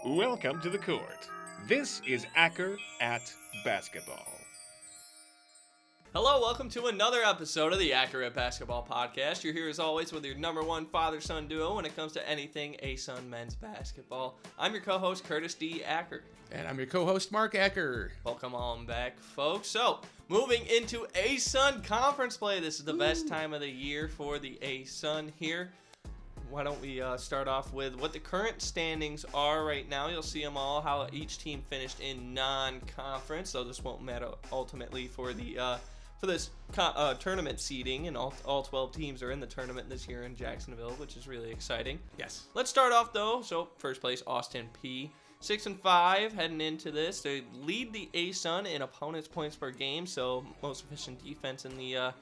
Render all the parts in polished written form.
Welcome to the court. This is Acker at Basketball. Hello, welcome to another episode of the Acker at Basketball podcast. You're here as always with your number one father-son duo when it comes to anything ASUN men's basketball. I'm your co-host, Curtis D. Acker. And I'm your co-host, Mark Acker. Welcome on back, folks. So, moving into ASUN conference play. This is the best time of the year for the ASUN here. Why don't we start off with what the current standings are right now. You'll see them all, how each team finished in non-conference, so this won't matter ultimately for the for this tournament seeding, and all 12 teams are in the tournament this year in Jacksonville, which is really exciting. Yes. Let's start off though. So first place, Austin P. 6-5 heading into this. They lead the ASUN in opponents' points per game, so most efficient defense in the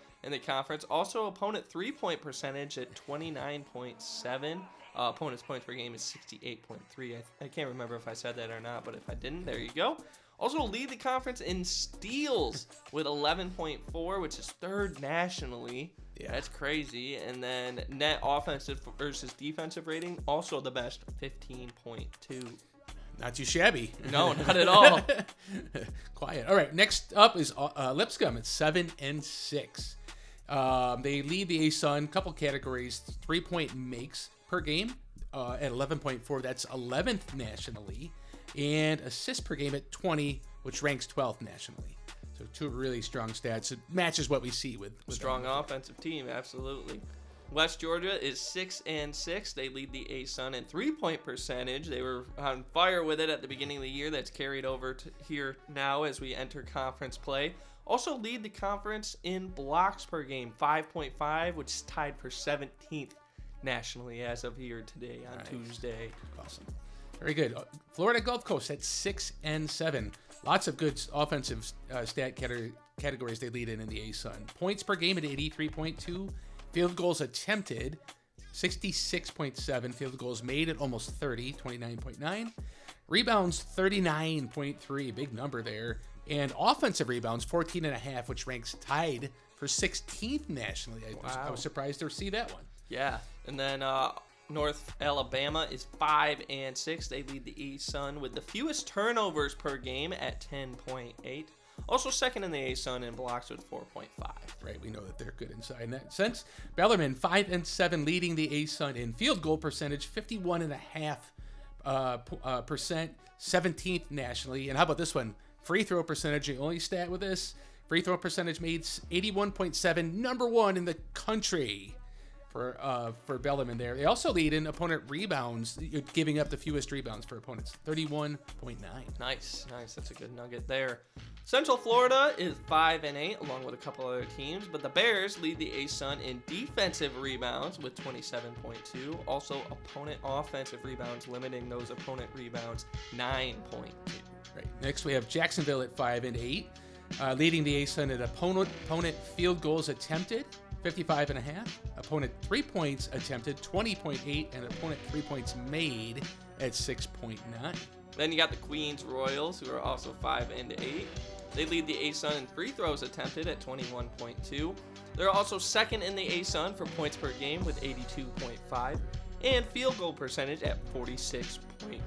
conference. Also, opponent 3-point percentage at 29.7. Opponent's points per game is 68.3. I can't remember if I said that or not, but if I didn't, there you go. Also lead the conference in steals with 11.4, which is third nationally. Yeah. That's crazy. And then net offensive versus defensive rating, also the best, 15.2. Not too shabby. No, not at all. Quiet. All right, next up is Lipscomb at 7-6. They lead the ASUN, couple categories, 3-point makes per game at 11.4. That's 11th nationally. And assists per game at 20, which ranks 12th nationally. So two really strong stats. It matches what we see with strong offensive team, absolutely. West Georgia is 6-6. They lead the ASUN in 3-point percentage. They were on fire with it at the beginning of the year. That's carried over to here now as we enter conference play. Also lead the conference in blocks per game, 5.5, which is tied for 17th nationally as of here today on Tuesday. Awesome. Very good. Florida Gulf Coast at 6-7. Lots of good offensive stat categories they lead in the ASUN. Points per game at 83.2. Field goals attempted, 66.7. Field goals made at almost 30, 29.9. Rebounds, 39.3. Big number there. And offensive rebounds, 14.5, which ranks tied for 16th nationally. I was surprised to see that one. Yeah. And then North Alabama is 5-6. They lead the ASUN with the fewest turnovers per game at 10.8. Also second in the ASUN in blocks with 4.5. Right, we know that they're good inside in that sense. Bellarmine, 5-7, leading the ASUN in field goal percentage, 51.5%, 17th nationally. And how about this one? Free throw percentage, the only stat with this. Free throw percentage made 81.7, number one in the country for Bellarmine there. They also lead in opponent rebounds, giving up the fewest rebounds for opponents, 31.9. Nice. That's a good nugget there. Central Florida is 5-8, along with a couple other teams, but the Bears lead the ASUN in defensive rebounds with 27.2. Also, opponent offensive rebounds, limiting those opponent rebounds 9.2. Right. Next, we have Jacksonville at 5-8, leading the ASUN at opponent field goals attempted, 55.5. Opponent 3 points attempted, 20.8, and opponent 3 points made at 6.9. Then you got the Queens Royals, who are also 5-8. They lead the ASUN in free throws attempted at 21.2. They're also second in the ASUN for points per game with 82.5, and field goal percentage at 46.9.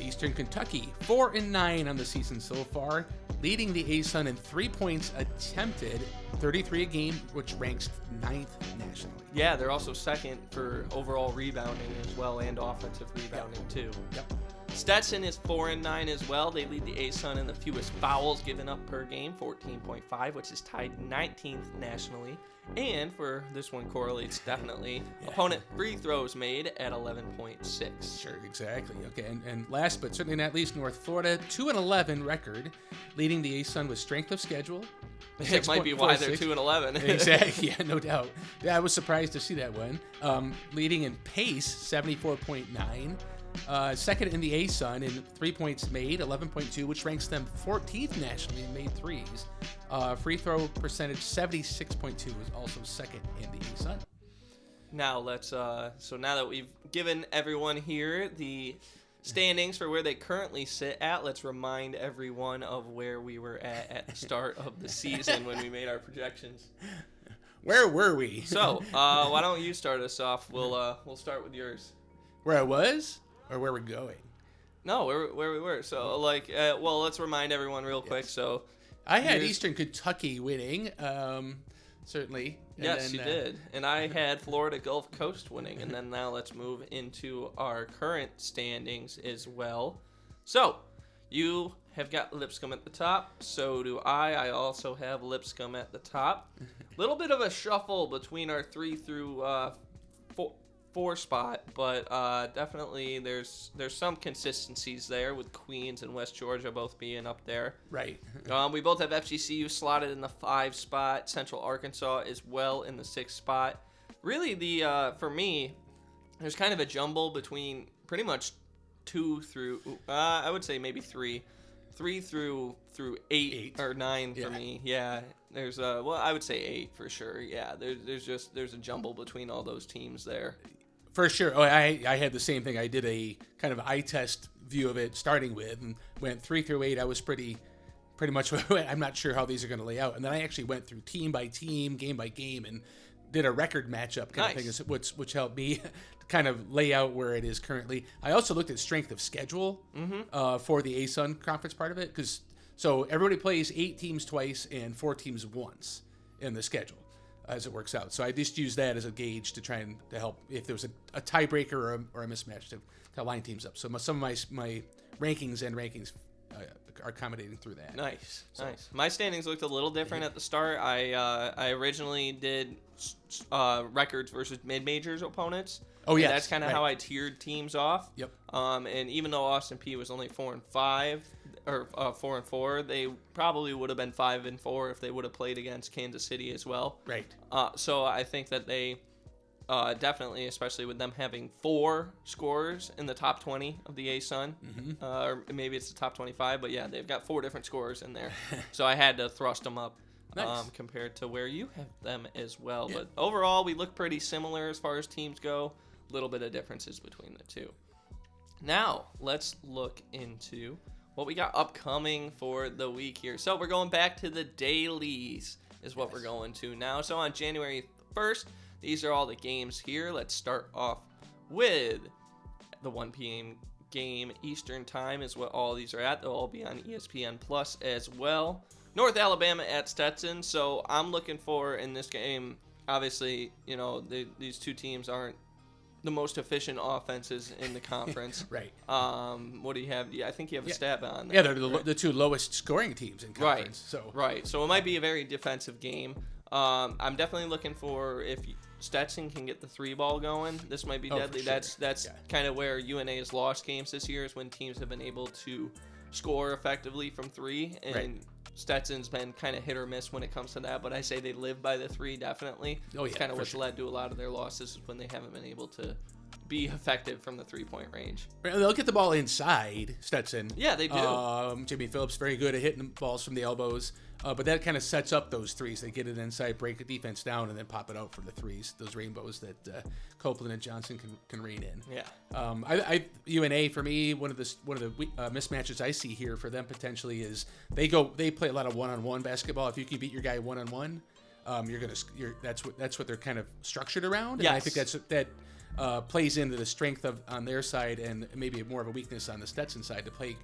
Eastern Kentucky, 4-9 on the season so far, leading the ASUN in 3 points attempted, 33 a game, which ranks 9th nationally. Yeah, they're also second for overall rebounding as well, and offensive rebounding too. Yep. Stetson is 4-9 as well. They lead the ASUN in the fewest fouls given up per game, 14.5, which is tied 19th nationally. And for this one correlates definitely. Opponent free throws made at 11.6. Sure, exactly. Okay, and last but certainly not least, North Florida, 2-11 record, leading the ASUN with strength of schedule. It might be why they're 2-11. Exactly, yeah, no doubt. Yeah, I was surprised to see that one. Leading in pace, 74.9. Second in the ASUN in 3 points made, 11.2, which ranks them 14th nationally in made threes. Free throw percentage, 76.2, is also second in the ASUN. Now let's so now that we've given everyone here the standings for where they currently sit at, let's remind everyone of where we were at the start of the season when we made our projections. Where were we? So, why don't you start us off? We'll start with yours. Where I was? or where we're going? No, where we were. So, like, well, let's remind everyone real quick. So, I had Eastern Kentucky winning, certainly. And yes, then, you did. And I had Florida Gulf Coast winning. And then now let's move into our current standings as well. So, you have got Lipscomb at the top. So do I. I also have Lipscomb at the top. Little bit of a shuffle between our 3 through 4 spot, but definitely there's some consistencies there with Queens and West Georgia both being up there. Right. We both have FGCU slotted in the 5 spot, Central Arkansas as well in the 6 spot. Really, for me, there's kind of a jumble between pretty much 2 through I would say maybe 3 through 8 or 9 for me. Yeah. There's well, I would say 8 for sure. Yeah. There's a jumble between all those teams there. For sure. Oh, I had the same thing. I did a kind of eye test view of it starting with, and went 3 through 8. I was pretty much, I'm not sure how these are going to lay out. And then I actually went through team by team, game by game, and did a record matchup kind of thing, which helped me kind of lay out where it is currently. I also looked at strength of schedule for the ASUN conference part of it, so everybody plays 8 teams twice and 4 teams once in the schedule as it works out. So I just use that as a gauge to try and to help if there was a tiebreaker or a mismatch to line teams up. So some of my rankings are accommodating through that. Nice. My standings looked a little different at the start. I originally did records versus mid-majors opponents. Oh, yeah. That's kind of how I tiered teams off. Yep. And even though Austin P was only 4-5 or 4-4, they probably would have been 5-4 if they would have played against Kansas City as well. Right. So I think that they definitely, especially with them having 4 scorers in the top 20 of the ASUN, or maybe it's the top 25, but yeah, they've got 4 different scorers in there. So I had to thrust them up. Nice. Compared to where you have them as well. Yeah. But overall, we look pretty similar as far as teams go. A little bit of differences between the two. Now, let's look into what we got upcoming for the week here. So we're going back to the dailies is what we're going to now. So on January 1st, these are all the games here. Let's start off with the 1 p.m. game Eastern time is what all these are at. They'll all be on ESPN Plus as well. North Alabama at Stetson. So I'm looking for in this game, obviously, you know, these two teams aren't the most efficient offenses in the conference. Right. What do you have? Yeah, I think you have a stat on there. Yeah, they're the 2 lowest scoring teams in conference. Right. So it might be a very defensive game. I'm definitely looking for if Stetson can get the 3-ball going, this might be deadly. Sure. That's kind of where UNA has lost games this year, is when teams have been able to score effectively from 3, and Stetson's been kind of hit or miss when it comes to that, but I say they live by the 3 definitely. It's kind of what's led to a lot of their losses, is when they haven't been able to be effective from the 3-point range. They'll get the ball inside, Stetson. Yeah, they do. Jimmy Phillips very good at hitting balls from the elbows, but that kind of sets up those 3s. They get it inside, break the defense down, and then pop it out for the 3s. Those rainbows that Copeland and Johnson can rein in. Yeah. UNA for me, one of the mismatches I see here for them potentially is they play a lot of one-on-one basketball. If you can beat your guy one-on-one, that's what they're kind of structured around. Yes. And I think that plays into the strength on their side, and maybe more of a weakness on the Stetson side to play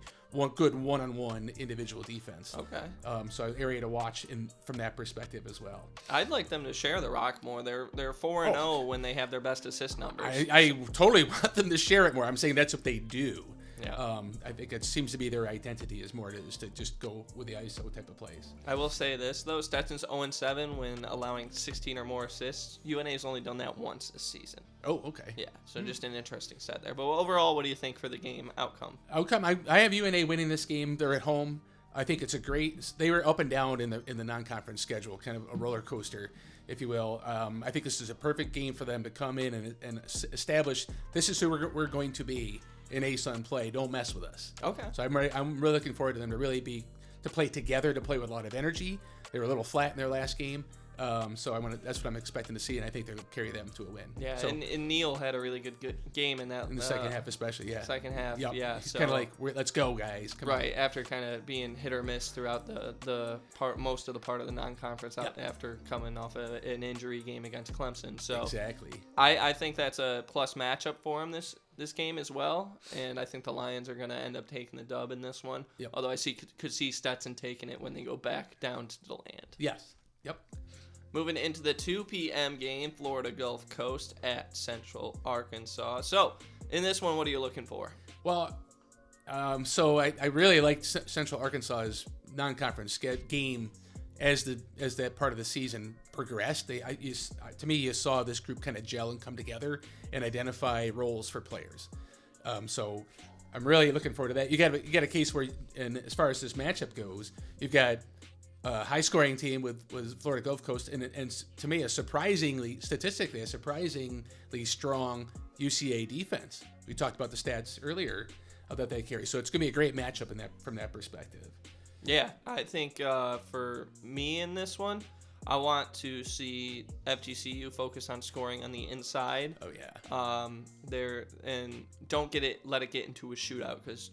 good one-on-one individual defense. Okay. So an area to watch from that perspective as well. I'd like them to share the rock more. They're 4-0 when they have their best assist numbers. I totally want them to share it more. I'm saying that's what they do. Yeah. I think it seems to be their identity is more to just go with the ISO type of plays. I will say this, though. Stetson's 0-7 when allowing 16 or more assists. UNA's only done that once this season. Oh, okay. Yeah, so just an interesting set there. But overall, what do you think for the game outcome? I have UNA winning this game. They're at home. I think it's they were up and down in the non-conference schedule, kind of a roller coaster, if you will. I think this is a perfect game for them to come in and establish this is who we're going to be in ASUN play. Don't mess with us. Okay. So I'm really looking forward to them to play together, to play with a lot of energy. They were a little flat in their last game. So that's what I'm expecting to see, and I think they'll carry them to a win. Yeah, so, and Neil had a really good game in that. In the second half especially, yeah. Second half, Yep. yeah. He's So kind of like, let's go, guys. Come right, after kind of being hit or miss throughout most of the part of the non-conference after coming off an injury game against Clemson. So exactly. I think that's a plus matchup for him this game as well, and I think the Lions are going to end up taking the dub in this one. Yep. Although I could see Stetson taking it when they go back down to the land. Yes. Yep. Moving into the 2 p.m. game, Florida Gulf Coast at Central Arkansas. So, in this one, what are you looking for? Well, so I really liked Central Arkansas's non-conference game as that part of the season progressed. To me, you saw this group kind of gel and come together and identify roles for players. So I'm really looking forward to that. You got a case where, and as far as this matchup goes, you've got a high-scoring team with Florida Gulf Coast, and to me, statistically, a surprisingly strong UCA defense. We talked about the stats earlier that they carry, so it's going to be a great matchup from that perspective. Yeah, I think for me in this one, I want to see FGCU focus on scoring on the inside. Oh yeah. And don't let it get into a shootout, because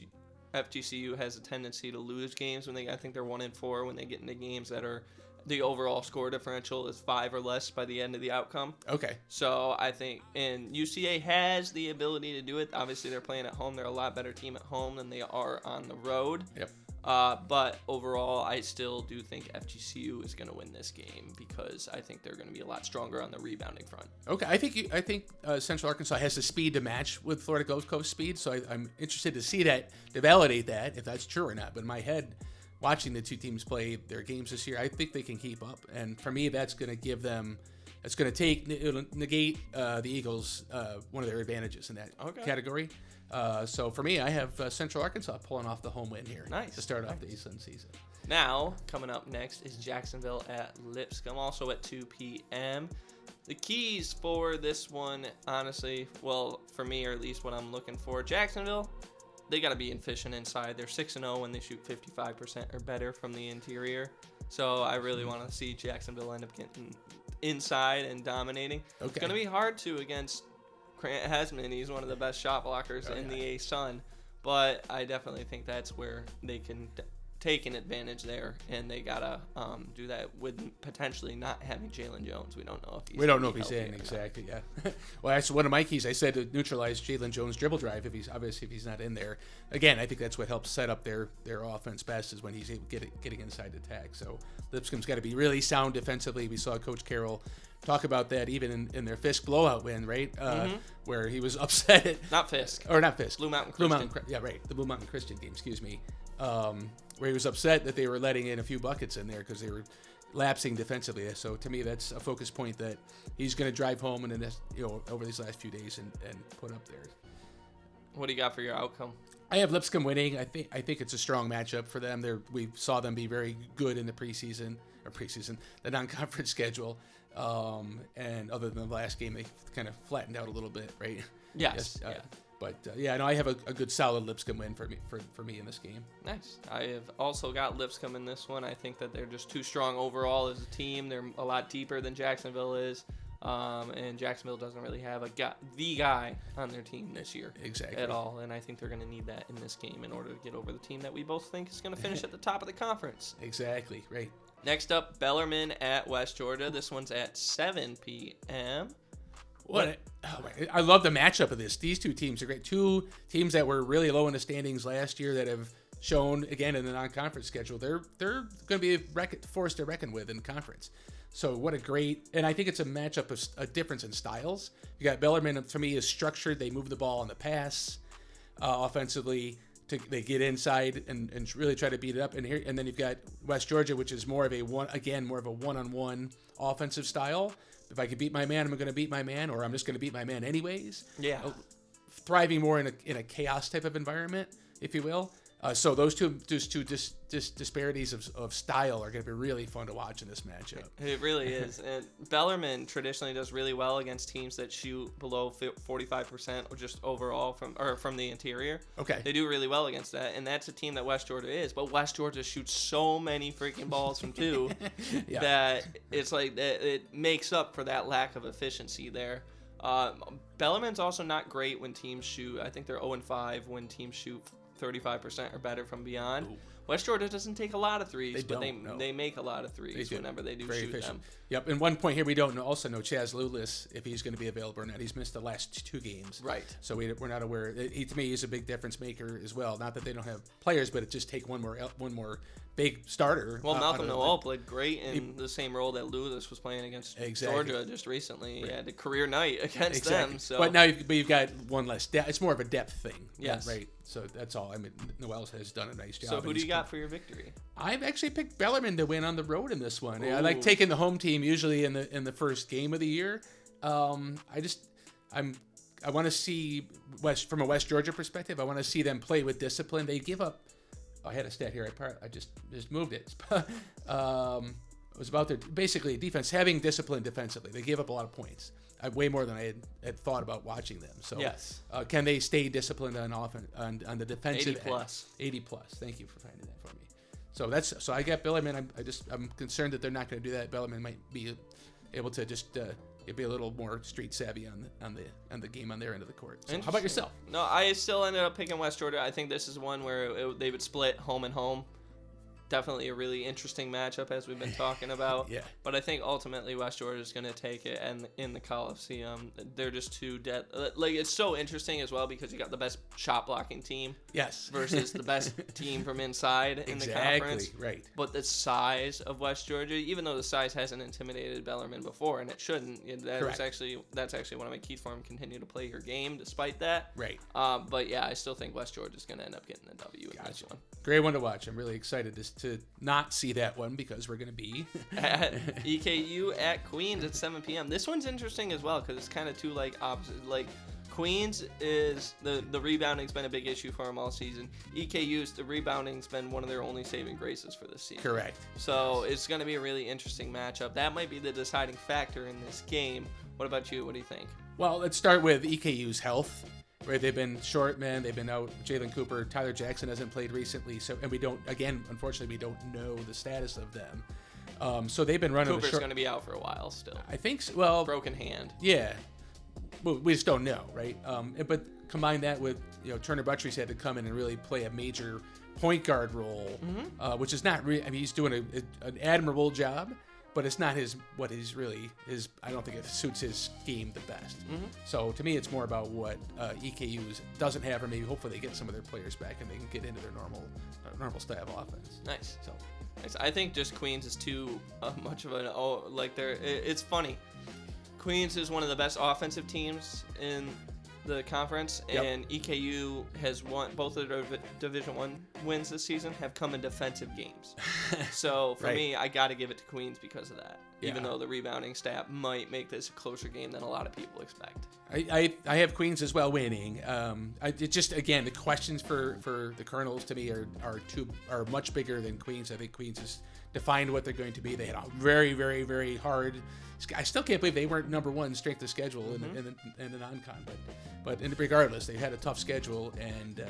FGCU has a tendency to lose games I think they're 1-4 when they get into games that are the overall score differential is 5 or less by the end of the outcome. Okay. So I think, and UCA has the ability to do it. Obviously, they're playing at home. They're a lot better team at home than they are on the road. Yep. But overall, I still do think FGCU is going to win this game, because I think they're going to be a lot stronger on the rebounding front. Okay, I think Central Arkansas has the speed to match with Florida Gulf Coast speed, so I'm interested to see that, to validate that, if that's true or not. But in my head, watching the two teams play their games this year, I think they can keep up. And for me, that's going to give them, it'll negate the Eagles one of their advantages in that category. So for me, I have Central Arkansas pulling off the home win here. Nice. To start off the ASUN season. Now, coming up next is Jacksonville at Lipscomb, also at 2 p.m. The keys for this one, honestly, well, for me, or at least what I'm looking for, Jacksonville, they got to be efficient inside. They're 6-0 when they shoot 55% or better from the interior. So I really want to see Jacksonville end up getting inside and dominating. Okay. It's going to be hard to against Grant Hesman. He's one of the best shot blockers in the ASUN, but I definitely think that's where they can take an advantage there, and they gotta do that with potentially not having Jalen Jones. We don't know if he's in. Exactly. Yeah. Well, that's one of my keys. I said to neutralize Jalen Jones' dribble drive if he's not in there. Again, I think that's what helps set up their offense best, is when he's getting inside the tag. So Lipscomb's got to be really sound defensively. We saw Coach Carroll talk about that even in their Fisk blowout win, right? Where he was upset. Not Fisk. Or not Fisk. Blue Mountain Christian. Yeah, right. The Blue Mountain Christian game, excuse me. Where he was upset that they were letting in a few buckets in there because they were lapsing defensively. So to me, that's a focus point that he's going to drive home and over these last few days and put up there. What do you got for your outcome? I have Lipscomb winning. I think it's a strong matchup for them. We saw them be very good in the the non-conference schedule. And other than the last game, they kind of flattened out a little bit, right? Yes. But I have a good solid Lipscomb win for me in this game. Nice. I have also got Lipscomb in this one. I think that they're just too strong overall as a team. They're a lot deeper than Jacksonville is. And Jacksonville doesn't really have the guy on their team this year at all. And I think they're going to need that in this game in order to get over the team that we both think is going to finish at the top of the conference. Exactly. Right. Next up, Bellarmine at West Georgia. This one's at 7 p.m. I love the matchup of this. These two teams are great. Two teams that were really low in the standings last year that have shown, again, in the non-conference schedule, they're going to be a force to reckon with in the conference. So what a great, and I think it's a matchup of a difference in styles. You got Bellarmine, to me, is structured. They move the ball on the pass offensively. They get inside and really try to beat it up. And then you've got West Georgia, which is more of a one-on-one offensive style. If I can beat my man, I'm going to beat my man, or I'm just going to beat my man anyways. Yeah. Thriving more in a chaos type of environment, if you will. So those two disparities of style are going to be really fun to watch in this matchup. It really is. And Bellarmine traditionally does really well against teams that shoot below 45% or just overall from the interior. Okay. They do really well against that, and that's a team that West Georgia is. But West Georgia shoots so many freaking balls from two that it's like it makes up for that lack of efficiency there. Bellarmine's also not great when teams shoot. I think they're 0-5 when teams shoot 35% or better from beyond. Ooh. West Georgia doesn't take a lot of threes, but they make a lot of threes whenever they do Very shoot efficient. them. Yep. And one point here, we don't also know Chaz Lulis if he's going to be available or not. He's missed the last 2 games. Right. So we're not aware. To me, he's a big difference maker as well. Not that they don't have players, but it just take one more big starter. Well, Malcolm Noel played great in the same role that Lulis was playing against Georgia just recently. Right. He had a career night against them. So. But now you've got one less depth. It's more of a depth thing. Yes. Right. So that's all. I mean, Noel has done a nice job. So who do you got for your victory? I've actually picked Bellarmine to win on the road in this one. Ooh. I like taking the home team usually in the first game of the year. I want to see from a West Georgia perspective. I want to see them play with discipline. They give up. I had a stat here. I just moved it. It was about their basically defense having discipline defensively. They gave up a lot of points. Way more than I had thought about watching them. So yes. Can they stay disciplined on the defensive 80 plus. 80 plus. Thank you for finding that for me. So I got Bellarmine. I'm concerned that they're not going to do that. Bellarmine might be able to just be a little more street savvy on the game on their end of the court. So how about yourself? No, I still ended up picking West Georgia. I think this is one where they would split home and home. Definitely a really interesting matchup as we've been talking about. Yeah. But I think ultimately West Georgia is going to take it, and in the Coliseum, they're just too dead. Like, it's so interesting as well because you got the best shot blocking team. Yes. Versus the best team from inside in the conference. Exactly. Right. But the size of West Georgia, even though the size hasn't intimidated Bellarmine before, and it shouldn't, that's actually one of my keys for him. Continue to play your game despite that. Right. But yeah, I still think West Georgia is going to end up getting the W in this one. Great one to watch. I'm really excited to not see that one because we're going to be at EKU at Queens at 7 p.m. This one's interesting as well because it's kind of two opposite. Like Queens is the rebounding's been a big issue for them all season. EKU's the rebounding's been one of their only saving graces for this season. Correct. So it's going to be a really interesting matchup. That might be the deciding factor in this game. What about you? What do you think? Well, let's start with EKU's health. Right, they've been short, man. They've been out. Jalen Cooper, Tyler Jackson hasn't played recently, unfortunately, we don't know the status of them. So they've been running. Cooper's going to be out for a while still. I think so. Well, broken hand. Yeah, well, we just don't know, right? But combine that with Turner Buttrey's had to come in and really play a major point guard role, which is not really. I mean, he's doing an admirable job. But it's not what he's really is. I don't think it suits his game the best. So to me, it's more about what EKU doesn't have, or maybe hopefully they get some of their players back and they can get into their normal style of offense. Nice. So I think just Queens is too much of it's funny. Queens is one of the best offensive teams in the conference, and EKU has won both of their Division I wins this season have come in defensive games. So for me, I got to give it to Queens because of that. Even though the rebounding stat might make this a closer game than a lot of people expect. I have Queens as well winning. It just again the questions for the Colonels to me are much bigger than Queens. I think Queens has defined what they're going to be. They had a very, very, very hard. I still can't believe they weren't number one strength of schedule in the non-con, but regardless, they had a tough schedule, and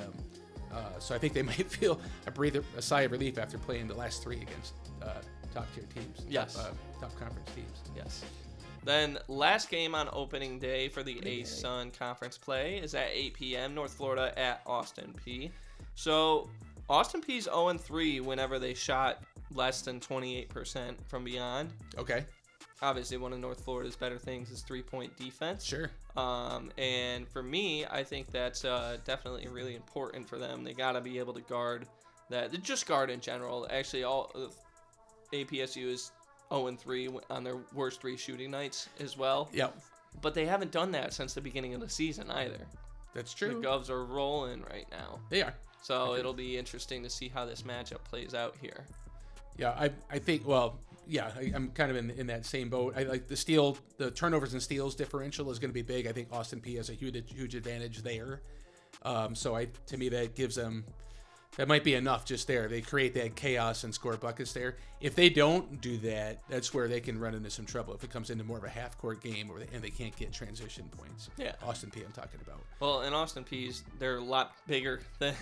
so I think they might feel a sigh of relief after playing the last 3 against top tier teams. Yes, top conference teams. Yes. Then last game on opening day for the ASUN conference play is at 8 p.m. North Florida at Austin Peay. So Austin Peay's 0-3 whenever they shot less than 28% from beyond. Okay. Obviously, one of North Florida's better things is 3-point defense. Sure. And for me, I think that's definitely really important for them. They got to be able to guard that. Just guard in general. Actually, all APSU is 0-3 on their worst 3 shooting nights as well. Yep. But they haven't done that since the beginning of the season either. That's true. The Govs are rolling right now. They are. So it'll be interesting to see how this matchup plays out here. Yeah, I think, I'm kind of in that same boat. I like the turnovers and steals differential is going to be big. I think Austin Peay has a huge advantage there. To me, that gives them That might be enough just there. They create that chaos and score buckets there. If they don't do that, that's where they can run into some trouble. If it comes into more of a half-court game and they can't get transition points. Yeah. Austin P, I'm talking about. Well, in Austin Peay's, they're a lot bigger than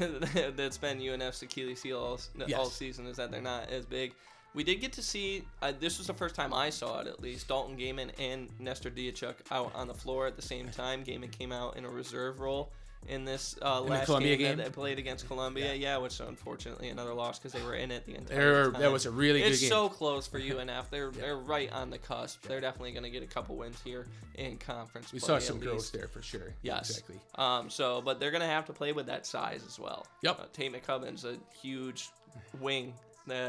that's been UNF's Achilles heel all season, is that they're not as big. We did get to see, this was the first time I saw it at least, Dalton Gaiman and Nestor Diachuk out on the floor at the same time. Gaiman came out in a reserve role in this last game that they played against Columbia. Which unfortunately another loss because they were in it the entire time. That was a really good game. It's so close for UNF. They're right on the cusp. They're definitely going to get a couple wins here in conference play. We saw some growth there for sure. Yes. Exactly. But they're going to have to play with that size as well. Yep. Tate McCubbin's a huge wing.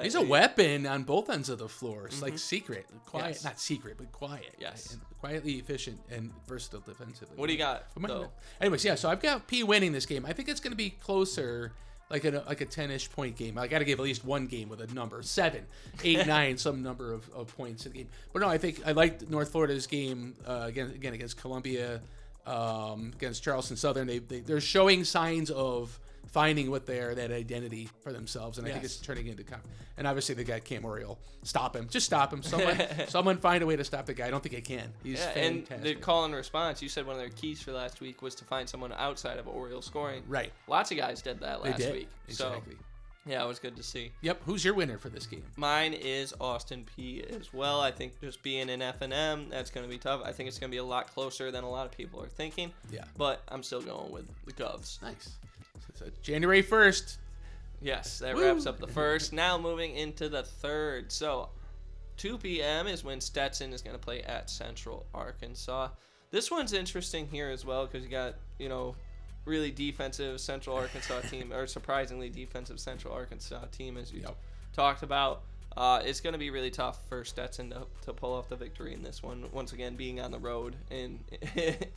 He's a weapon on both ends of the floor. It's like secret, quiet, not secret, but quiet. Yes. And quietly efficient and versatile defensively. What do you got, though? Anyways, so I've got P winning this game. I think it's going to be closer, like a 10-ish point game. I got to give at least one game with a number, 7, 8, 9, some number of points in the game. But no, I think I liked North Florida's game again against Columbia, against Charleston Southern. They're showing signs of finding that identity for themselves, and I think it's turning into and obviously they got Cam Oriole. Stop him, just stop him. Someone find a way to stop the guy. I don't think they can. He's fantastic. And the call and response, you said one of their keys for last week was to find someone outside of Oriole scoring. Right. Lots of guys did that last week. Exactly. So, yeah, it was good to see. Yep. Who's your winner for this game? Mine is Austin P as well. I think just being in F&M, that's going to be tough. I think it's going to be a lot closer than a lot of people are thinking. Yeah. But I'm still going with the Govs. Nice. So January 1st. Yes, that wraps up the first. Now moving into the third. So 2 p.m. is when Stetson is going to play at Central Arkansas. This one's interesting here as well because you got, really defensive Central Arkansas team, or surprisingly defensive Central Arkansas team, as you talked about. It's going to be really tough for Stetson to pull off the victory in this one, once again being on the road and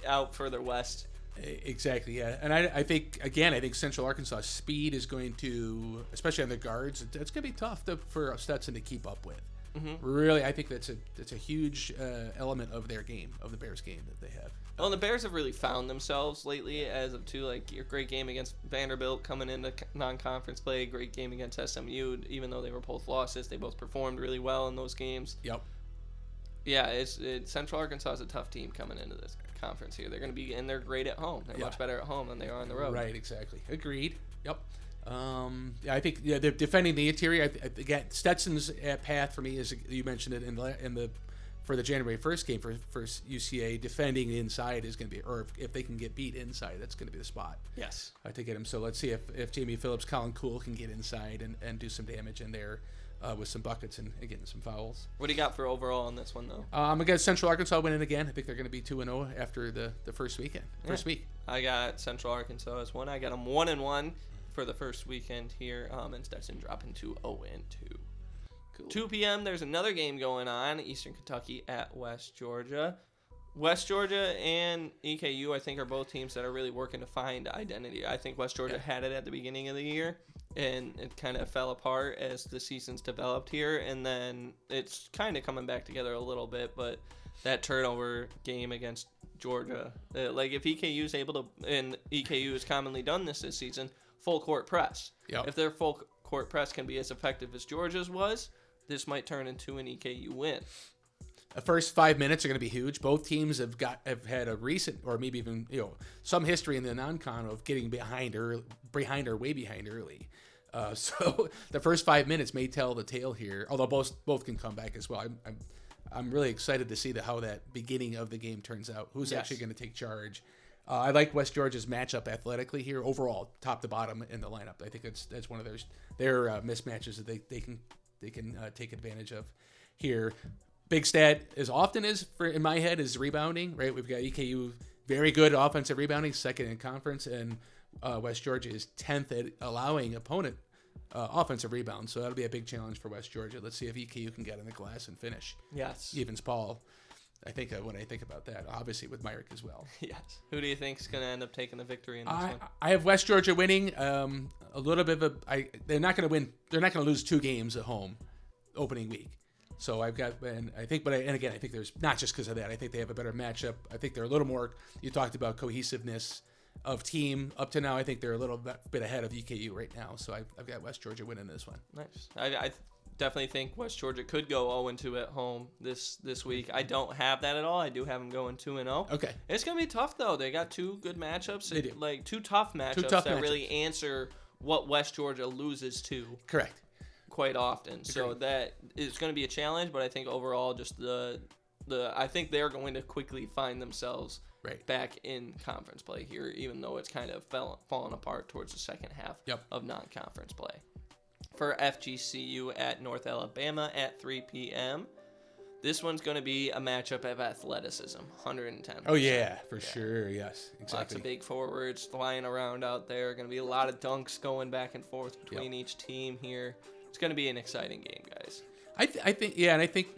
out further west. Exactly, yeah. And I think Central Arkansas speed is going to, especially on the guards, it's going to be tough for Stetson to keep up with. Mm-hmm. Really, I think that's a huge element of their game, of the Bears game that they have. Well, and the Bears have really found themselves lately as of two, like your great game against Vanderbilt coming into non-conference play, great game against SMU, even though they were both losses, they both performed really well in those games. Yep. Yeah, Central Arkansas is a tough team coming into this conference here. They're going to be, and they're great at home. They're much better at home than they are on the road. Right, exactly. Agreed. Yep. I think they're defending the interior. Again, Stetson's path for me is, you mentioned it for the January 1st game for UCA, defending the inside is going to be, or if they can get beat inside, that's going to be the spot. Yes. To get him. So let's see if Jamie Phillips, Colin Cool can get inside and do some damage in there. With some buckets and getting some fouls. What do you got for overall on this one, though? Against Central Arkansas winning again. I think they're going to be 2-0 after the first weekend. First week. I got Central Arkansas as one. I got them 1-1 for the first weekend here, and Stetson dropping to 0-2. Cool. 2 p.m. There's another game going on. Eastern Kentucky at West Georgia. West Georgia and EKU, I think, are both teams that are really working to find identity. I think West Georgia had it at the beginning of the year, and it kind of fell apart as the season's developed here, and then it's kind of coming back together a little bit, but that turnover game against Georgia, like if EKU is able to, and EKU has commonly done this season, full court press. Yep. If their full court press can be as effective as Georgia's was, this might turn into an EKU win. The first 5 minutes are going to be huge. Both teams have had a recent, or maybe even some history in the non-con of getting behind or way behind early. So the first 5 minutes may tell the tale here. Although both can come back as well. I'm really excited to see how that beginning of the game turns out. Who's actually going to take charge? I like West Georgia's matchup athletically here overall, top to bottom in the lineup. I think that's one of their mismatches that they can take advantage of here. Big stat as often as in my head is rebounding, right? We've got EKU very good offensive rebounding, second in conference, and West Georgia is 10th at allowing opponent offensive rebounds. So that'll be a big challenge for West Georgia. Let's see if EKU can get on the glass and finish. Yes. Evans Paul. I think when I think about that, obviously with Myrick as well. Yes. Who do you think is going to end up taking the victory in this one? I have West Georgia winning. A little bit of they're not going to win. They're not going to lose 2 games at home opening week. So I've got, and I think there's not just because of that. I think they have a better matchup. I think they're a little more. You talked about cohesiveness of team up to now. I think they're a little bit ahead of EKU right now. So I've got West Georgia winning this one. Nice. I definitely think West Georgia could go 0-2 at home this week. I don't have that at all. I do have them going 2-0. Okay. It's going to be tough, though. They got two good matchups. They do. Like, two tough matchups really answer what West Georgia loses to. Correct. Quite often. Agreed. So that is going to be a challenge, but I think overall just I think they're going to quickly find themselves back in conference play here, even though it's kind of fallen apart towards the second half of non-conference play. For FGCU at North Alabama at 3 p.m. This one's going to be a matchup of athleticism, 110%. Oh, yeah, for sure. Yes, exactly. Lots of big forwards flying around out there. Going to be a lot of dunks going back and forth between each team here. It's going to be an exciting game, guys. I think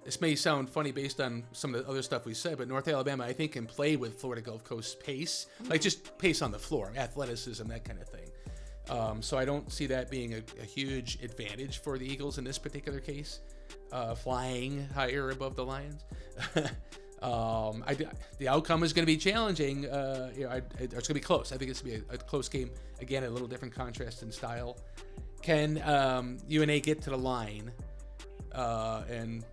this may sound funny based on some of the other stuff we said, but North Alabama, I think, can play with Florida Gulf Coast pace, like just pace on the floor, athleticism, that kind of thing. So I don't see that being a huge advantage for the Eagles in this particular case, flying higher above the Lions. The outcome is going to be challenging. It's going to be close. I think it's going to be a close game. Again, a little different contrast in style. Can UNA get to the line and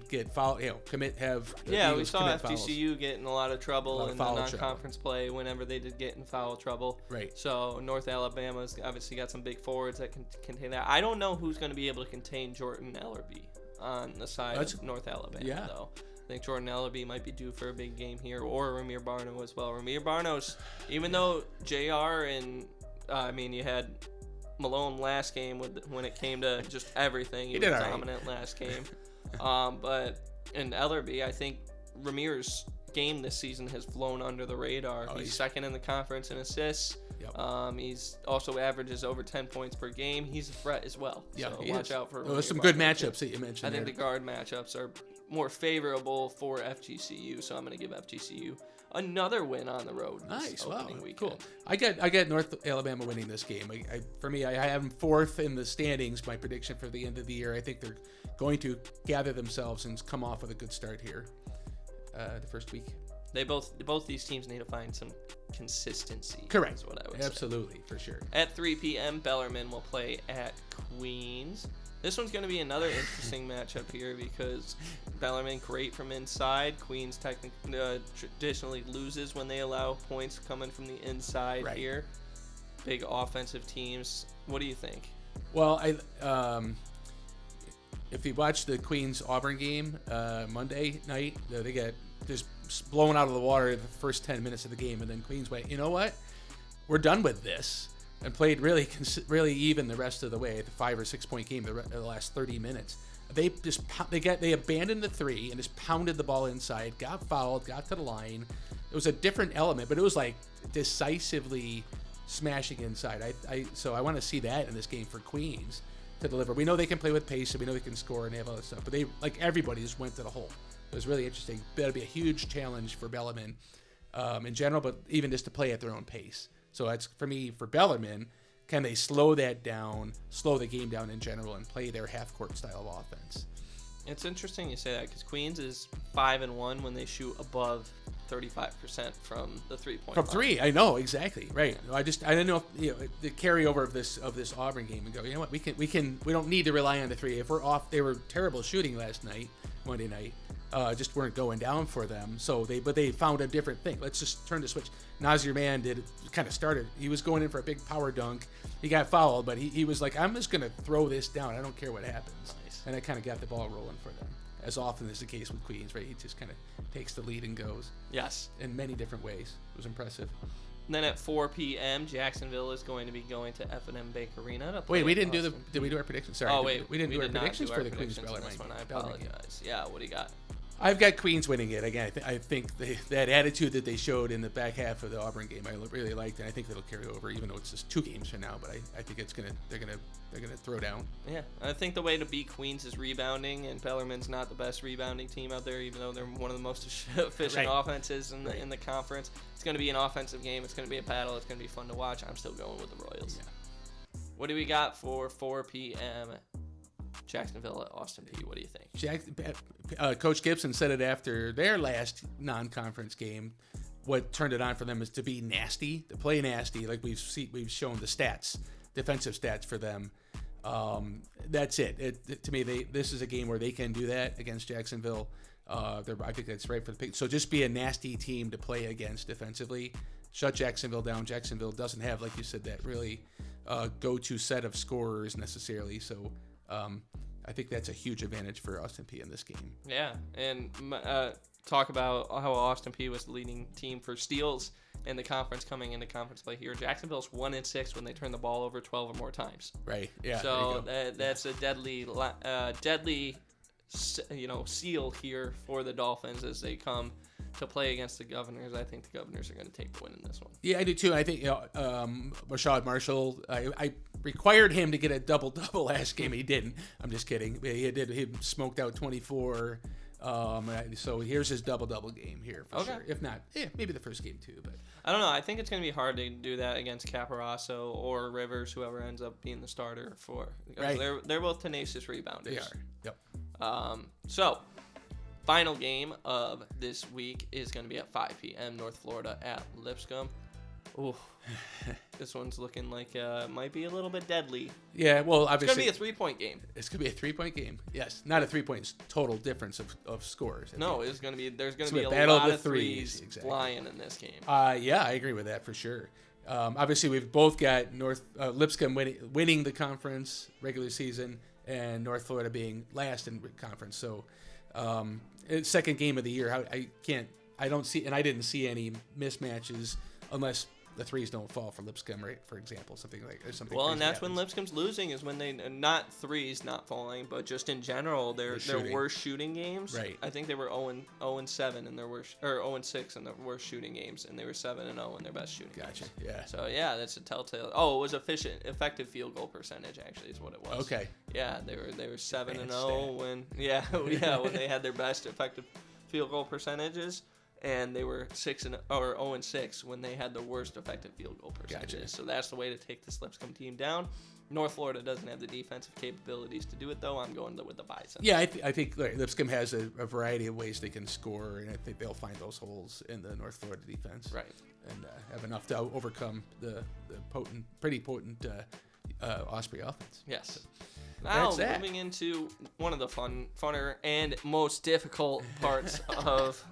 get foul? We saw FGCU get in a lot of trouble in the non-conference play whenever they did get in foul trouble. Right. So North Alabama's obviously got some big forwards that can contain that. I don't know who's going to be able to contain Jordan Ellerby on the side of North Alabama, though. I think Jordan Ellerby might be due for a big game here, or Ramir Barno as well. Ramir Barno's, even though JR and you had Malone last game when it came to just everything. He was dominant last game. And Ellerby, I think Ramir's game this season has flown under the radar. He's second in the conference in assists. He's also averages over 10 points per game. He's a threat as well. Yeah, so watch out for there's some good matchups that you mentioned. I think the guard matchups are more favorable for FGCU, so I'm going to give FGCU another win on the road. Nice. Wow. Cool. I get North Alabama winning this game. I have them fourth in the standings. My prediction for the end of the year. I think they're going to gather themselves and come off with a good start here. The first week. Both these teams need to find some consistency. Correct. Is what I would Absolutely, say. For sure. At 3 p.m., Bellarmine will play at Queens. This one's going to be another interesting matchup here because Bellarmine great from inside. Queens traditionally loses when they allow points coming from the inside here. Big offensive teams. What do you think? Well, if you watch the Queens Auburn game Monday night, they got just blown out of the water the first 10 minutes of the game, and then Queens went, you know what? We're done with this. And played really even the rest of the way. The 5 or 6 point game the last 30 minutes. They abandoned the three and just pounded the ball inside. Got fouled. Got to the line. It was a different element, but it was like decisively smashing inside. So I want to see that in this game for Queens to deliver. We know they can play with pace, and we know they can score and they have all that stuff. But they everybody just went to the hole. It was really interesting. That'll be a huge challenge for Bellarmine in general, but even just to play at their own pace. So that's, for me, for Bellarmine, can they slow the game down in general and play their half-court style of offense? It's interesting you say that because Queens is 5-1 when they shoot above 35% from the 3-point line. From three, I know, exactly, right. I didn't know if, the carryover of this Auburn game and go, you know what, we don't need to rely on the three. If we're off, they were terrible shooting last night, Monday night. Just weren't going down for them. But they found a different thing. Let's just turn the switch. Nazir Mann started. He was going in for a big power dunk. He got fouled, but he was like, I'm just going to throw this down. I don't care what happens. Nice. And it kind of got the ball rolling for them, as often is the case with Queens, right? He just kind of takes the lead and goes. Yes. In many different ways. It was impressive. And then at 4 p.m., Jacksonville is going to be going to F&M Bank Arena to play. Wait, we didn't did we do our predictions? Sorry. Oh, wait. We didn't do our predictions for the Queens Bellarmine. I apologize. Yeah, what do you got? I've got Queens winning it. Again, I think that attitude that they showed in the back half of the Auburn game, I really liked, and I think that'll carry over, even though it's just 2 games from now. But I think they're gonna throw down. Yeah, I think the way to beat Queens is rebounding, and Bellarmine's not the best rebounding team out there, even though they're one of the most efficient offenses in the conference. It's going to be an offensive game. It's going to be a battle. It's going to be fun to watch. I'm still going with the Royals. Yeah. What do we got for 4 p.m. Jacksonville at Austin Peay? What do you think? Coach Gibson said it after their last non-conference game. what turned it on for them is to be nasty, to play nasty. Like we've shown the stats, defensive stats for them. That's it. To me, this is a game where they can do that against Jacksonville. I think that's right for the pick. So just be a nasty team to play against defensively. Shut Jacksonville down. Jacksonville doesn't have, like you said, that really go-to set of scorers necessarily. So I think that's a huge advantage for Austin Peay in this game. Yeah, and talk about how Austin Peay was the leading team for steals in the conference coming into conference play here. Jacksonville's 1-6 when they turn the ball over 12 or more times. Right. Yeah. So that's a deadly seal here for the Dolphins as they come to play against the Governors. I think the Governors are going to take the win in this one. Yeah, I do too. I think Rashad Marshall. I required him to get a double-double last game. He didn't. I'm just kidding. He did. He smoked out 24. So here's his double-double game here for sure. If not, maybe the first game too. But I don't know. I think it's going to be hard to do that against Caporaso or Rivers, whoever ends up being the starter for. Right. They're both tenacious rebounders. They are. Yep. So, final game of this week is going to be at 5 p.m. North Florida at Lipscomb. Ooh, this one's looking like might be a little bit deadly. Yeah, well, obviously it's going to be a 3-point game. It's going to be a 3-point game. Yes, not a 3-point total difference of scores. No, there's going to be a battle lot of of threes flying in this game. Yeah, I agree with that for sure. Obviously, we've both got Lipscomb winning the conference regular season, and North Florida being last in conference. So, second game of the year, I don't see, and I didn't see any mismatches unless the threes don't fall for Lipscomb, right? For example, something. Well, and that's when Lipscomb's losing is when they not threes not falling, but just in general their worst shooting games. Right. I think they were 0-7 in their worst, or 0-6 in their worst shooting games, and they were 7-0 in their best shooting games. Yeah. So yeah, that's a telltale. Oh, it was effective field goal percentage actually is what it was. Okay. Yeah, they were 7-0 when when they had their best effective field goal percentages. And they were 0-6 when they had the worst effective field goal percentages. Gotcha. So that's the way to take this Lipscomb team down. North Florida doesn't have the defensive capabilities to do it, though. I'm going with the Bison. Yeah, I think Lipscomb has a variety of ways they can score, and I think they'll find those holes in the North Florida defense. Right. And have enough to overcome the pretty potent Osprey offense. Yes. So, now, moving into one of the funner and most difficult parts of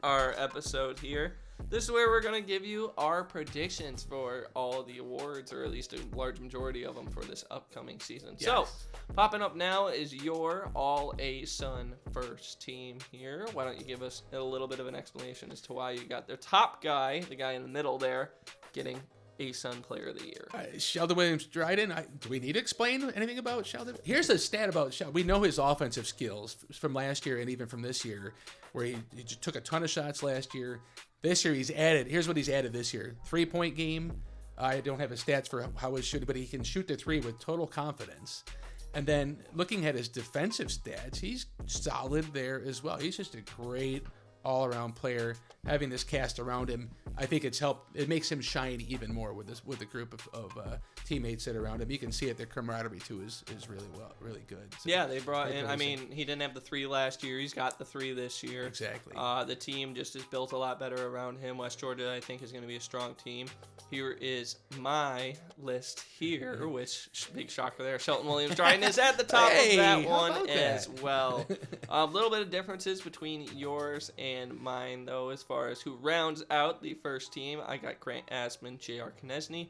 our episode here. This is where we're going to give you our predictions for all of the awards, or at least a large majority of them for this upcoming season. Yes. So, popping up now is your All-ASUN first team here. Why don't you give us a little bit of an explanation as to why you got their top guy, the guy in the middle there, getting ASUN Player of the Year. Sheldon Williams-Dryden. Do we need to explain anything about Sheldon? Here's a stat about Sheldon. We know his offensive skills from last year and even from this year, where he took a ton of shots last year. This year here's what he's added this year. 3-point game. I don't have his stats for how it should, but he can shoot the three with total confidence. And then looking at his defensive stats, he's solid there as well. He's just a great all-around player. Having this cast around him, I think it's helped. It makes him shine even more with the group of teammates that are around him. You can see it. Their camaraderie too is really good. So yeah, they brought in. I mean, he didn't have the 3 last year. He's got the 3 this year. Exactly. The team just is built a lot better around him. West Georgia, I think, is going to be a strong team. Here is my list here, which big shocker there. Shelton Williams-Dryden is at the top of that one as well. A little bit of differences between yours and mine, though, as far as who rounds out the first team. I got Grant Asman, J.R. Knesny,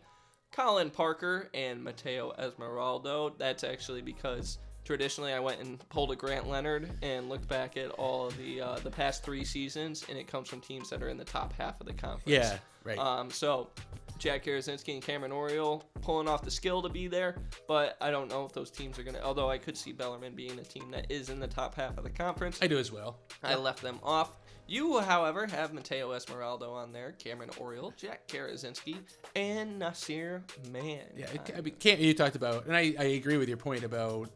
Colin Parker, and Mateo Esmeraldo. That's actually because traditionally I went and pulled a Grant Leonard and looked back at all of the past 3 seasons, and it comes from teams that are in the top half of the conference. Yeah, right. So Jack Karazinski and Cameron Oriole pulling off the skill to be there, but I don't know if those teams are going to, although I could see Bellarmine being a team that is in the top half of the conference. I do as well. I left them off. You, however, have Mateo Esmeraldo on there, Cameron Oriole, Jack Karazinski, and Nasir Mann. Yeah, you talked about, and I agree with your point about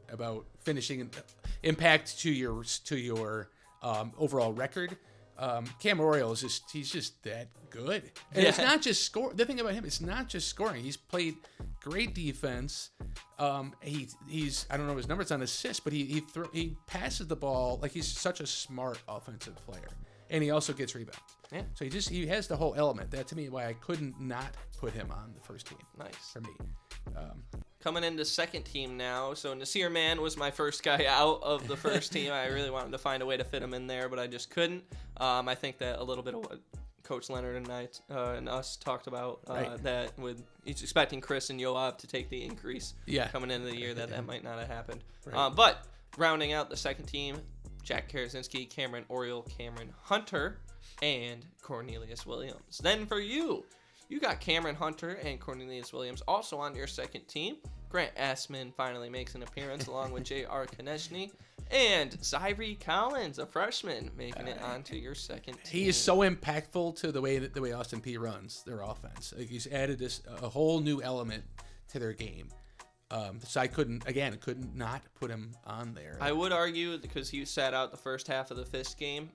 finishing impact to your overall record. Cam Oriole he's just that good. And it's not just score. The thing about him, it's not just scoring. He's played great defense. He's I don't know his numbers on assists, but he passes the ball like he's such a smart offensive player. And he also gets rebounds. Yeah. So he has the whole element. That to me why I couldn't not put him on the first team. Nice. For me. Coming into second team now. So Nasir Mann was my first guy out of the first team. I really wanted to find a way to fit him in there, but I just couldn't. I think that a little bit of what Coach Leonard and I and us talked about, that he's expecting Chris and Yoav to take the increase coming into the year, that might not have happened. Right. But rounding out the second team, Jack Karasinski, Cameron Oriole, Cameron Hunter, and Cornelius Williams. Then for you got Cameron Hunter and Cornelius Williams also on your second team. Grant Assman finally makes an appearance along with J.R. Konechny. And Zyree Collins, a freshman, making it onto your second team. He is so impactful to the way Austin Peay runs their offense. Like, he's added a whole new element to their game. So I couldn't not put him on there. I would argue, because he sat out the first half of the Fisk game,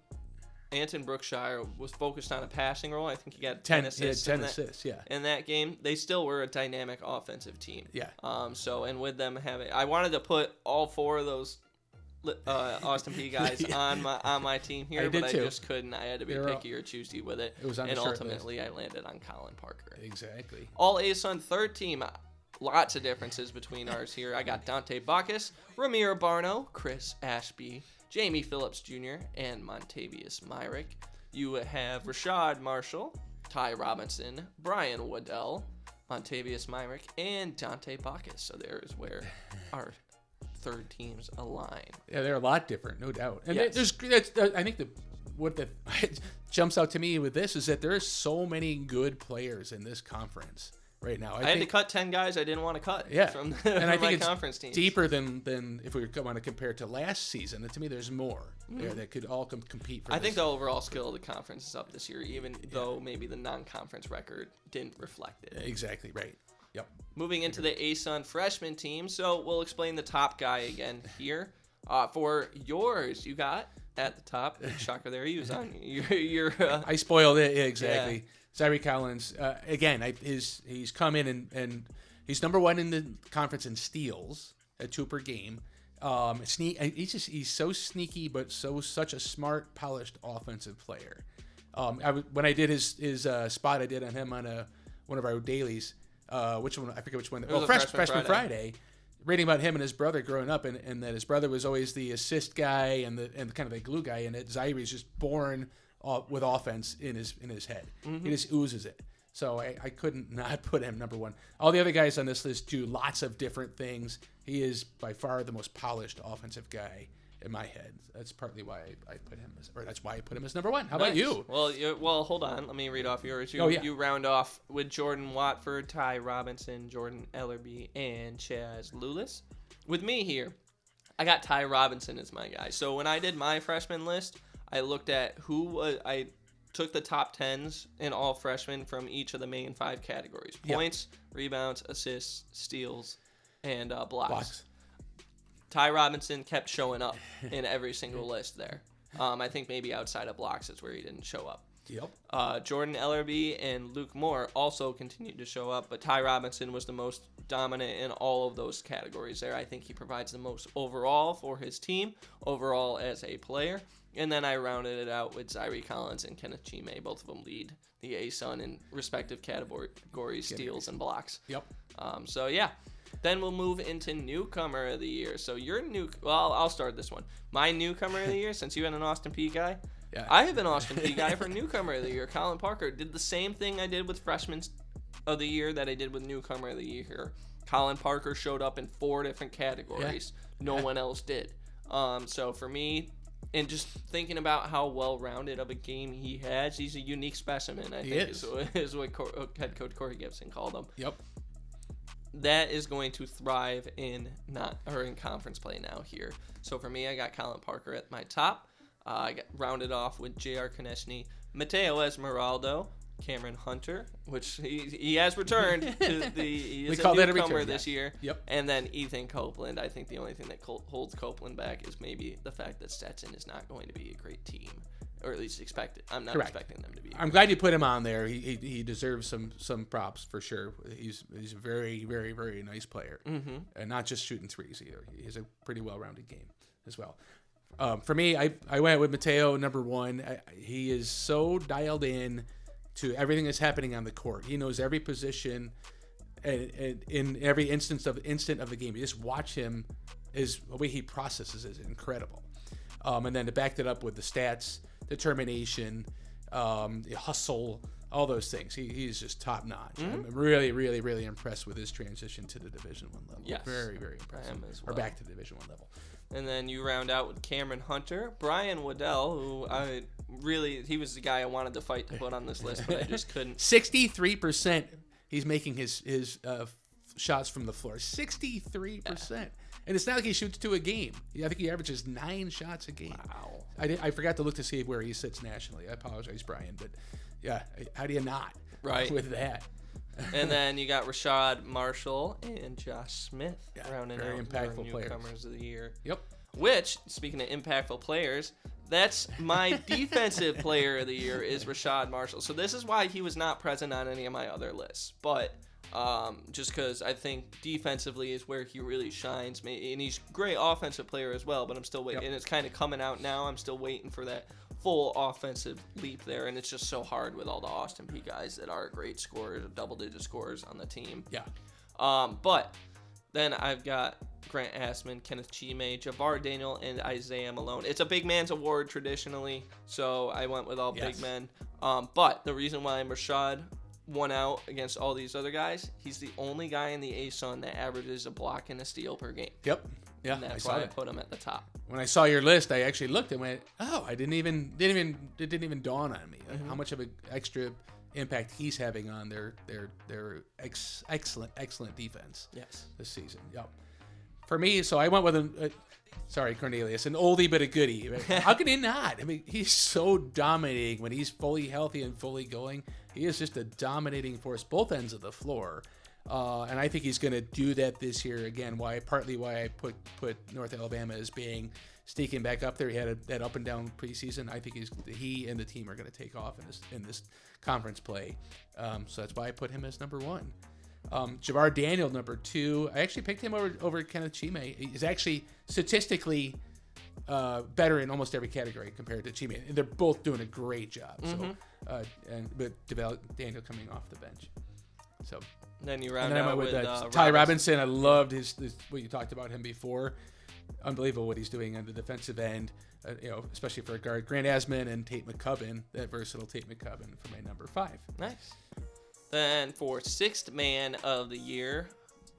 Anton Brookshire was focused on a passing role. I think he got 10 assists. In that game. They still were a dynamic offensive team. Yeah. And with them having, I wanted to put all four of those Austin Peay guys on my team here, but I just couldn't. I had to be picky or choosy with it. It was on and the short ultimately list. I landed on Colin Parker. Exactly. All-ASUN third team. Lots of differences between ours here. I got Dante Bacchus, Ramiro Barno, Chris Ashby, Jamie Phillips Jr., and Montavious Myrick. You have Rashad Marshall, Ty Robinson, Brian Waddell, Montavious Myrick, and Dante Bacchus. So there's where our third teams align. Yeah, they're a lot different, no doubt. And yes. I think what jumps out to me with this is that there are so many good players in this conference right now. I had to cut 10 guys I didn't want to cut from I think my it's conference teams. Deeper than if we want to compare it to last season. And to me, there's more there that could all compete for I think the overall skill of the conference is up this year, even though maybe the non-conference record didn't reflect it. Exactly, right. Yep. Moving into the ASUN freshman team, so we'll explain the top guy again here. For yours, you got at the top, shocker there, he was on your I spoiled it, exactly. Yeah. Zyree Collins, again, he's come in and he's number one in the conference in steals at 2 per game. He's so sneaky, but such a smart, polished offensive player. When I did his spot, I did on him on one of our dailies. Which one? I forget which one. Well, Freshman Friday. Reading about him and his brother growing up, and that his brother was always the assist guy and kind of the glue guy, and that Zyree's just born with offense in his head. Mm-hmm. He just oozes it. So I couldn't not put him number one. All the other guys on this list do lots of different things. He is by far the most polished offensive guy in my head. That's partly why I put him that's why I put him as number one. How about you? Well, hold on. Let me read off yours. You round off with Jordan Watford, Ty Robinson, Jordan Ellerby, and Chaz Lulis. With me here, I got Ty Robinson as my guy. So when I did my freshman list, I looked at I took the top 10s in all freshmen from each of the main 5 categories: points, rebounds, assists, steals, and blocks. Ty Robinson kept showing up in every single list there. I think maybe outside of blocks is where he didn't show up. Yep. Jordan Ellerby and Luke Moore also continued to show up, but Ty Robinson was the most dominant in all of those categories there. I think he provides the most overall for his team, overall as a player. And then I rounded it out with Zyree Collins and Kenneth Chime. Both of them lead the ASUN in respective categories, steals and blocks. Yep. So, yeah. Then we'll move into Newcomer of the Year. So your I'll start this one. My Newcomer of the Year, since you had an Austin Peay guy, I have an Austin Peay guy for Newcomer of the Year. Colin Parker did the same thing I did with Freshman of the Year that I did with Newcomer of the Year. Colin Parker showed up in 4 different categories. Yeah. No one else did. So for me, and just thinking about how well-rounded of a game he has, he's a unique specimen, I think is what head coach Corey Gibson called him. Yep. That is going to thrive in conference play now here. So for me, I got Colin Parker at my top. I got rounded off with J.R. Konechny, Mateo Esmeraldo, Cameron Hunter, which he has returned. He is a newcomer this year. Yep. And then Ethan Copeland. I think the only thing that holds Copeland back is maybe the fact that Stetson is not going to be a great team. Or at least expect it. I'm not expecting them to be. I'm glad you put him on there. He deserves some props for sure. He's a very, very, very nice player, and not just shooting threes either. He has a pretty well-rounded game as well. For me, I went with Mateo number 1. He is so dialed in to everything that's happening on the court. He knows every position and in every instant of the game. You just watch him. The way he processes is incredible. And then to back that up with the stats, determination, the hustle, all those things. He's just top notch. I'm really, really, really impressed with his transition to the Division I level. Yes. Very, very impressed. I am as well. Or back to the Division I level. And then you round out with Cameron Hunter, Brian Waddell, who he was the guy I wanted to fight to put on this list, but I just couldn't. 63% he's making his shots from the floor. 63%. Yeah. And it's not like he shoots 2 a game. I think he averages 9 shots a game. Wow. I forgot to look to see where he sits nationally. I apologize, Brian, but yeah, how do you not with that? And then you got Rashad Marshall and Josh Smith rounding very out impactful our newcomers of the year. Yep. Which, speaking of impactful players, that's my defensive player of the year is Rashad Marshall. So this is why he was not present on any of my other lists. But just because I think defensively is where he really shines. And he's a great offensive player as well, but I'm still waiting. Yep. And it's kind of coming out now. I'm still waiting for that full offensive leap there. And it's just so hard with all the Austin Peay guys that are great scorers, double-digit scorers on the team. Yeah. But then I've got Grant Assman, Kenneth Chime, Javar Daniel, and Isaiah Malone. It's a big man's award traditionally, so I went with all big men. But the reason why Rashad won out against all these other guys, he's the only guy in the ASUN that averages a block and a steal per game. Yep. Yeah, and that's why I put him at the top. When I saw your list, I actually looked and went, "Oh, it didn't even dawn on me how much of an extra impact he's having on their excellent defense." Yes, this season. Yep. For me, so I went with him. Sorry, Cornelius, an oldie but a goodie. How can he not? I mean, he's so dominating when he's fully healthy and fully going. He is just a dominating force, both ends of the floor. And I think he's going to do that this year again. Partly why I put North Alabama as being sneaking back up there. He had that up and down preseason. I think he and the team are going to take off in this conference play. So that's why I put him as number 1. Javar Daniel, number 2. I actually picked him over Kenneth Chime. He's actually statistically better in almost every category compared to Chime. And they're both doing a great job. So, but Daniel coming off the bench. So. Then you round out with Ty Robinson. I loved his what you talked about him before. Unbelievable what he's doing on the defensive end. Especially for a guard. Grant Assman and Tate McCubbin. That versatile Tate McCubbin for my number 5. Nice. Then for 6th man of the year,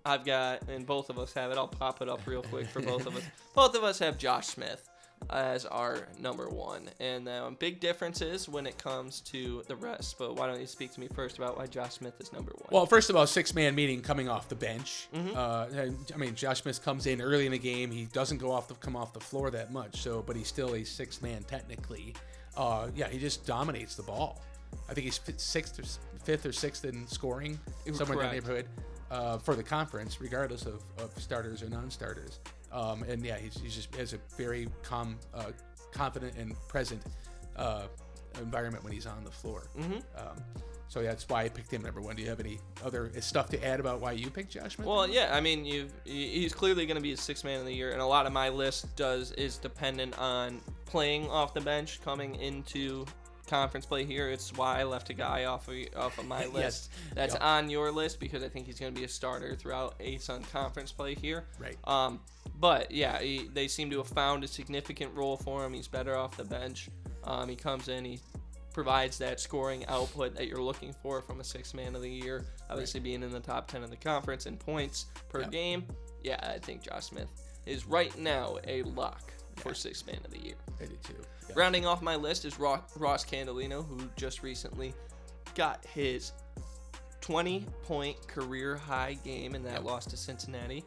I've got, and both of us have it. I'll pop it up real quick for both of us. Both of us have Josh Smith as our number 1. And big differences when it comes to the rest. But why don't you speak to me first about why Josh Smith is number 1? Well, first of all, 6-man meeting coming off the bench. Josh Smith comes in early in the game. He doesn't come off the floor that much. But he's still a 6-man technically. He just dominates the ball. I think he's 5th or 6th in scoring, somewhere in that neighborhood, for the conference, regardless of starters or non-starters. He just has a very confident and present environment when he's on the floor. So that's why I picked him number 1. Do you have any other stuff to add about why you picked Josh Smith? Well, yeah, I mean, he's clearly going to be a 6th man of the year, and a lot of my list is dependent on playing off the bench coming into conference play here. It's why I left a guy off of my list that's on your list, because I think he's going to be a starter throughout ASUN conference play here. Right. But yeah, they seem to have found a significant role for him. He's better off the bench. He comes in, he provides that scoring output that you're looking for from a 6th man of the year. Obviously, being in the top 10 of the conference in points per game. Yeah, I think Josh Smith is right now a lock for 6th man of the year. I do too. Yeah. Rounding off my list is Ross Candolino, who just recently got his 20-point career high game in that loss to Cincinnati.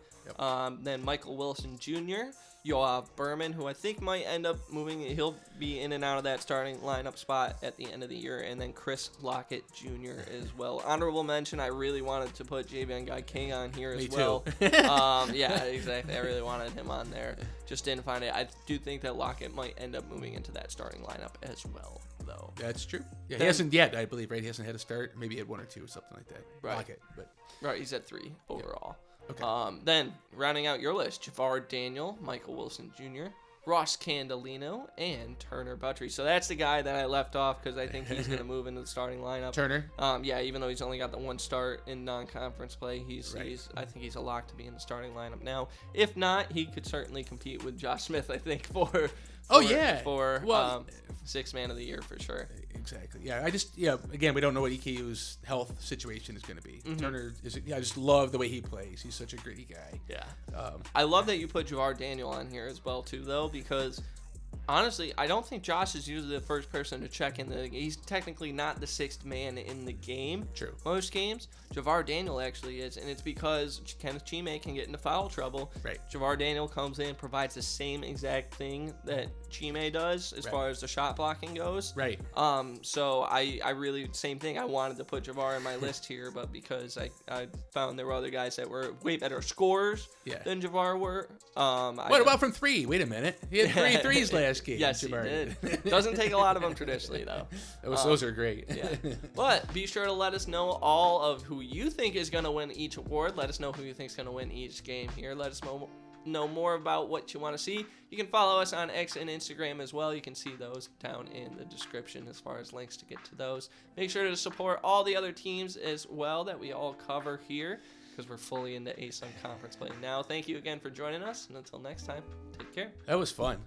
Then Michael Wilson Jr., Yoav Berman, who I think might end up moving. He'll be in and out of that starting lineup spot at the end of the year. And then Chris Lockett Jr. as well. Honorable mention, I really wanted to put Javion Guy King on here as well. Yeah, exactly. I really wanted him on there. Just didn't find it. I do think that Lockett might end up moving into that starting lineup as well, though. That's true. Yeah, he hasn't yet, I believe, right? He hasn't had a start. Maybe he had 1 or 2 or something like that. Right. Lockett, but right, he's at 3 overall. Okay. Then, rounding out your list, Javar Daniel, Michael Wilson Jr., Ross Candolino, and Turner Buttrey. So that's the guy that I left off because I think he's going to move into the starting lineup. Turner? Yeah, even though he's only got the one start in non-conference play, I think he's a lock to be in the starting lineup now. If not, he could certainly compete with Josh Smith, I think, for sixth man of the year for sure. Exactly. Yeah, again, we don't know what EKU's health situation is going to be. Turner I just love the way he plays. He's such a gritty guy. Yeah. I love that you put Javar Daniel on here as well too, though, because honestly, I don't think Josh is usually the first person to check in. He's technically not the sixth man in the game. True. Most games, Javar Daniel actually is, and it's because Kenneth Chime can get into foul trouble. Right. Javar Daniel comes in, provides the same exact thing that Chime does as far as the shot blocking goes. Right. So I really, same thing. I wanted to put Javar in my list here, but because I found there were other guys that were way better scorers than Javar were. What about from three? Wait a minute. He had 3 threes last game. Yes, he did. Doesn't take a lot of them traditionally, though. Those are great. Yeah. But be sure to let us know all of who you think is going to win each award. Let us know who you think is going to win each game here. Let us know more about what you want to see. You can follow us on X and Instagram as well. You can see those down in the description as far as links to get to those. Make sure to support all the other teams as well that we all cover here, because we're fully into ASUN conference play now. Thank you again for joining us, and until next time, take care. That was fun.